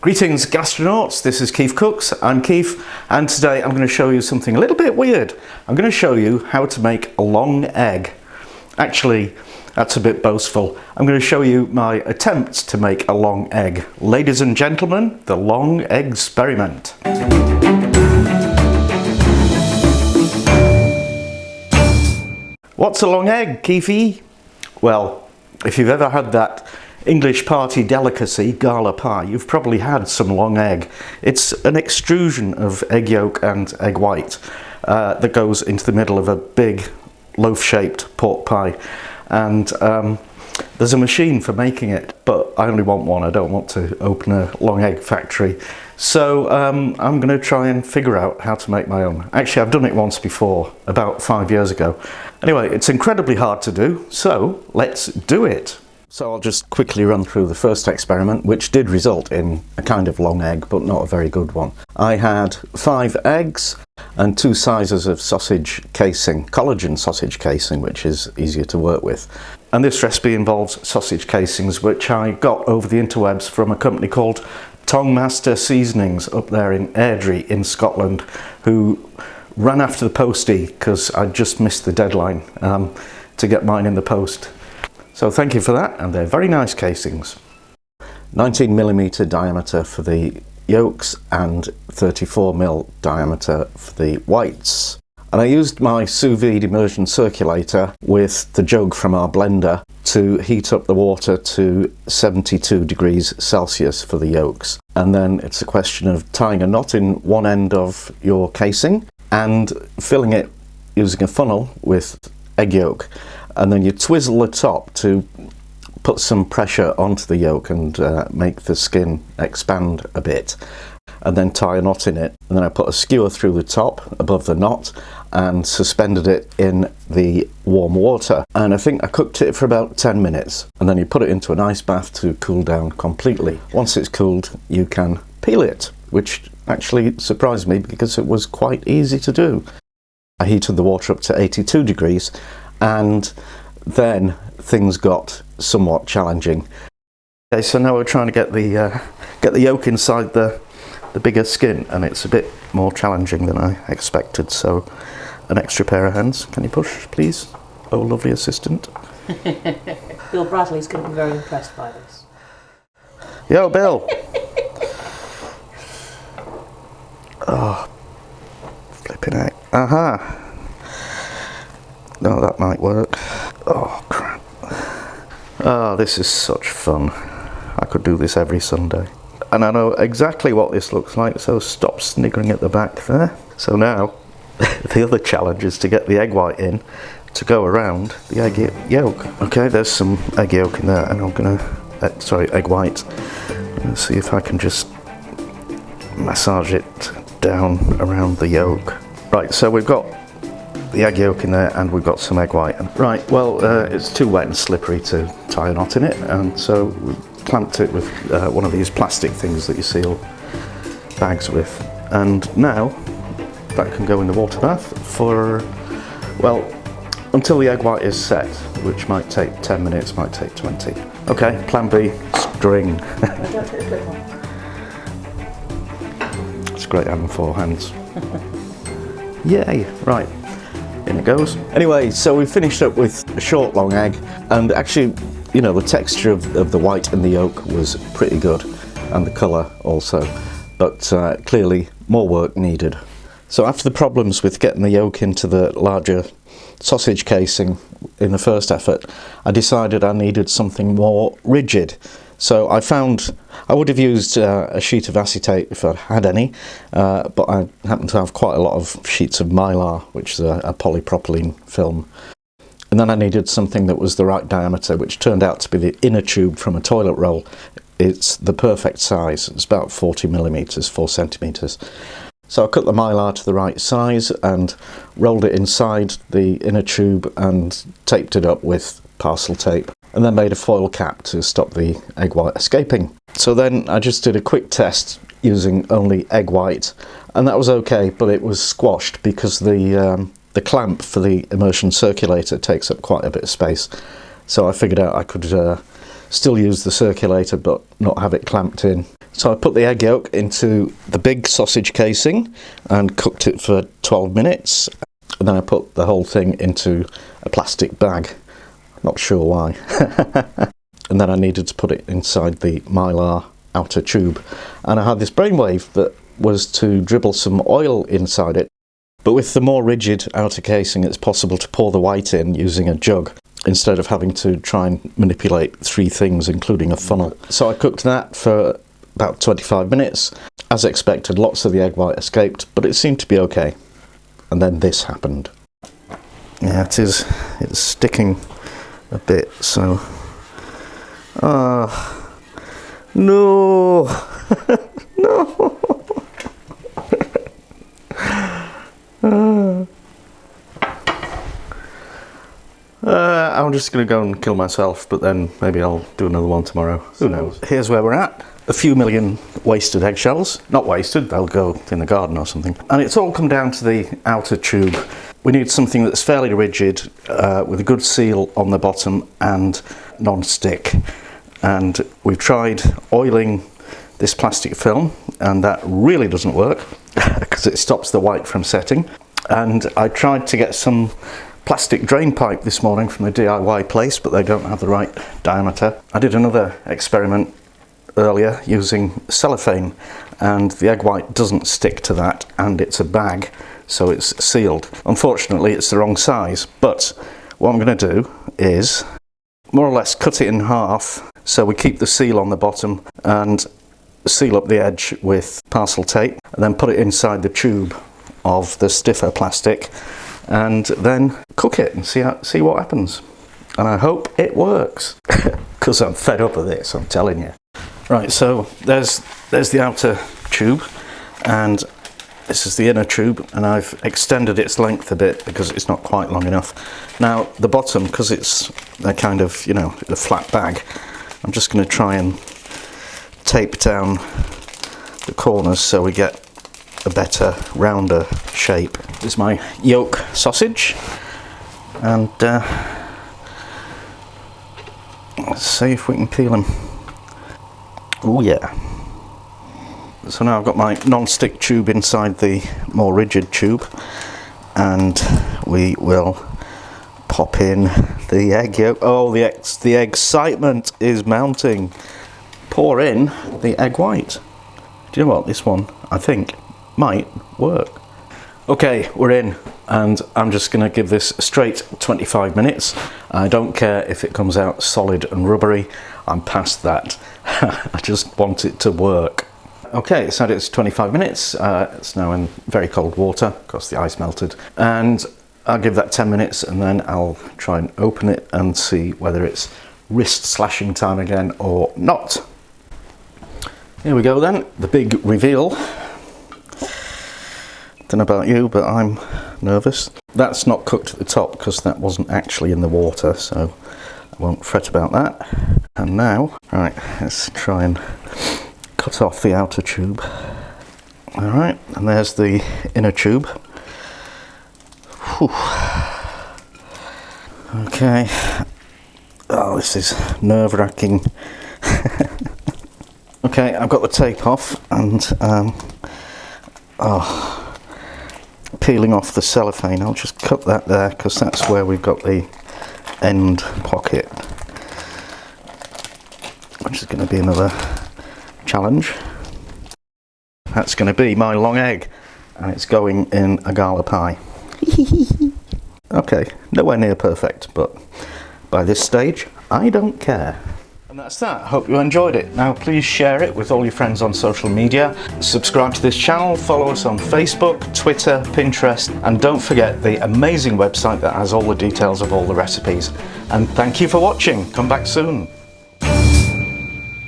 Greetings gastronauts, this is Keith Cooks. I'm Keith and today I'm going to show you something a little bit weird. I'm going to show you how to make a long egg. Actually, that's a bit boastful. I'm going to show you my attempts to make a long egg. Ladies and gentlemen, the long egg-speriment. What's a long egg, Keithy? Well, if you've ever had that English party delicacy, Gala Pie, you've probably had some long egg. It's an extrusion of egg yolk and egg white that goes into the middle of a big loaf-shaped pork pie. And there's a machine for making it, but I only want one. I don't want to open a long egg factory. So I'm going to try and figure out how to make my own. Actually, I've done it once before, about 5 years ago. Anyway, it's incredibly hard to do, so let's do it. So I'll just quickly run through the first experiment, which did result in a kind of long egg, but not a very good one. I had 5 eggs and 2 sizes of sausage casing, collagen sausage casing, which is easier to work with. And this recipe involves sausage casings, which I got over the interwebs from a company called Tongmaster Seasonings up there in Airdrie in Scotland, who ran after the postie because I just missed the deadline to get mine in the post. So thank you for that, and they're very nice casings. 19mm diameter for the yolks and 34mm diameter for the whites. And I used my sous-vide immersion circulator with the jug from our blender to heat up the water to 72 degrees Celsius for the yolks. And then it's a question of tying a knot in one end of your casing and filling it using a funnel with egg yolk. And then you twizzle the top to put some pressure onto the yolk and make the skin expand a bit, and then tie a knot in it. And then I put a skewer through the top above the knot and suspended it in the warm water. And I think I cooked it for about 10 minutes. And then you put it into an ice bath to cool down completely. Once it's cooled, you can peel it, which actually surprised me because it was quite easy to do. I heated the water up to 82 degrees. And then things got somewhat challenging. Okay, so now we're trying to get the yolk inside the bigger skin, and it's a bit more challenging than I expected. So, an extra pair of hands. Can you push, please? Oh, lovely assistant. Bill Bradley's going to be very impressed by this. Yo, Bill. Oh, flipping heck. Aha. No, that might work. Oh, crap. Oh, this is such fun. I could do this every Sunday. And I know exactly what this looks like, so stop sniggering at the back there. So now, the other challenge is to get the egg white in to go around the egg yolk. Okay, there's some egg yolk in there, and I'm gonna, egg white. Let's see if I can just massage it down around the yolk. Right, so we've got the egg yolk in there and we've got some egg white. Right, well, it's too wet and slippery to tie a knot in it, and so we clamped it with one of these plastic things that you seal bags with. And now that can go in the water bath for, well, until the egg white is set, which might take 10 minutes, might take 20. Okay, plan B, string. It's great having 4 hands. Yay, right. In it goes. Anyway, so we finished up with a short long egg, and actually, you know, the texture of the white and the yolk was pretty good, and the colour also, but clearly more work needed. So after the problems with getting the yolk into the larger sausage casing in the first effort, I decided I needed something more rigid. So I would have used a sheet of acetate if I had any, but I happen to have quite a lot of sheets of mylar, which is a polypropylene film. And then I needed something that was the right diameter, which turned out to be the inner tube from a toilet roll. It's the perfect size. It's about 40mm, 4 centimetres. So I cut the mylar to the right size and rolled it inside the inner tube and taped it up with parcel tape, and then made a foil cap to stop the egg white escaping. So then I just did a quick test using only egg white, and that was okay, but it was squashed because the clamp for the immersion circulator takes up quite a bit of space. So I figured out I could still use the circulator but not have it clamped in. So I put the egg yolk into the big sausage casing and cooked it for 12 minutes. And then I put the whole thing into a plastic bag. Not sure why. And then I needed to put it inside the Mylar outer tube. And I had this brainwave that was to dribble some oil inside it. But with the more rigid outer casing, it's possible to pour the white in using a jug instead of having to try and manipulate 3 things, including a funnel. So I cooked that for about 25 minutes. As expected, lots of the egg white escaped, but it seemed to be okay. And then this happened. Yeah, it's sticking a bit, so... no! No! I'm just going to go and kill myself, but then maybe I'll do another one tomorrow. Who knows? Here's where we're at. A few million wasted eggshells. Not wasted, they'll go in the garden or something. And it's all come down to the outer tube. We need something that's fairly rigid, with a good seal on the bottom and non-stick. And we've tried oiling this plastic film, and that really doesn't work because it stops the white from setting. And I tried to get some plastic drain pipe this morning from a DIY place, but they don't have the right diameter. I did another experiment earlier using cellophane, and the egg white doesn't stick to that, and it's a bag, so it's sealed. Unfortunately, it's the wrong size, but what I'm going to do is more or less cut it in half so we keep the seal on the bottom and seal up the edge with parcel tape, and then put it inside the tube of the stiffer plastic, and then cook it and see what happens. And I hope it works, because I'm fed up of this, I'm telling you. Right, so there's the outer tube, and this is the inner tube, and I've extended its length a bit because it's not quite long enough. Now the bottom, because it's a kind of, you know, the flat bag, I'm just going to try and tape down the corners so we get a better, rounder shape. This is my yolk sausage, and let's see if we can peel them. Oh yeah. So now I've got my non-stick tube inside the more rigid tube, and we will pop in the egg yolk. Oh, the egg-citement is mounting. Pour in the egg white. Do you know what? This one, I think, might work. Okay, we're in, and I'm just going to give this a straight 25 minutes. I don't care if it comes out solid and rubbery. I'm past that. I just want it to work. Okay, it's had its 25 minutes. It's now in very cold water because the ice melted, and I'll give that 10 minutes, and then I'll try and open it and see whether it's wrist slashing time again or not. Here we go then, the big reveal. Don't know about you, but I'm nervous. That's not cooked at the top because that wasn't actually in the water, so I won't fret about that. And now, right, let's try and cut off the outer tube. Alright, and there's the inner tube. Whew. Okay. Oh, this is nerve-wracking. Okay, I've got the tape off, and peeling off the cellophane. I'll just cut that there because that's where we've got the end pocket, which is going to be another challenge. That's going to be my long egg, and it's going in a Gala Pie. Okay, nowhere near perfect, but by this stage I don't care. And that's that. Hope you enjoyed it. Now please share it with all your friends on social media. Subscribe to this channel, follow us on Facebook, Twitter, Pinterest, and don't forget the amazing website that has all the details of all the recipes. And thank you for watching. Come back soon.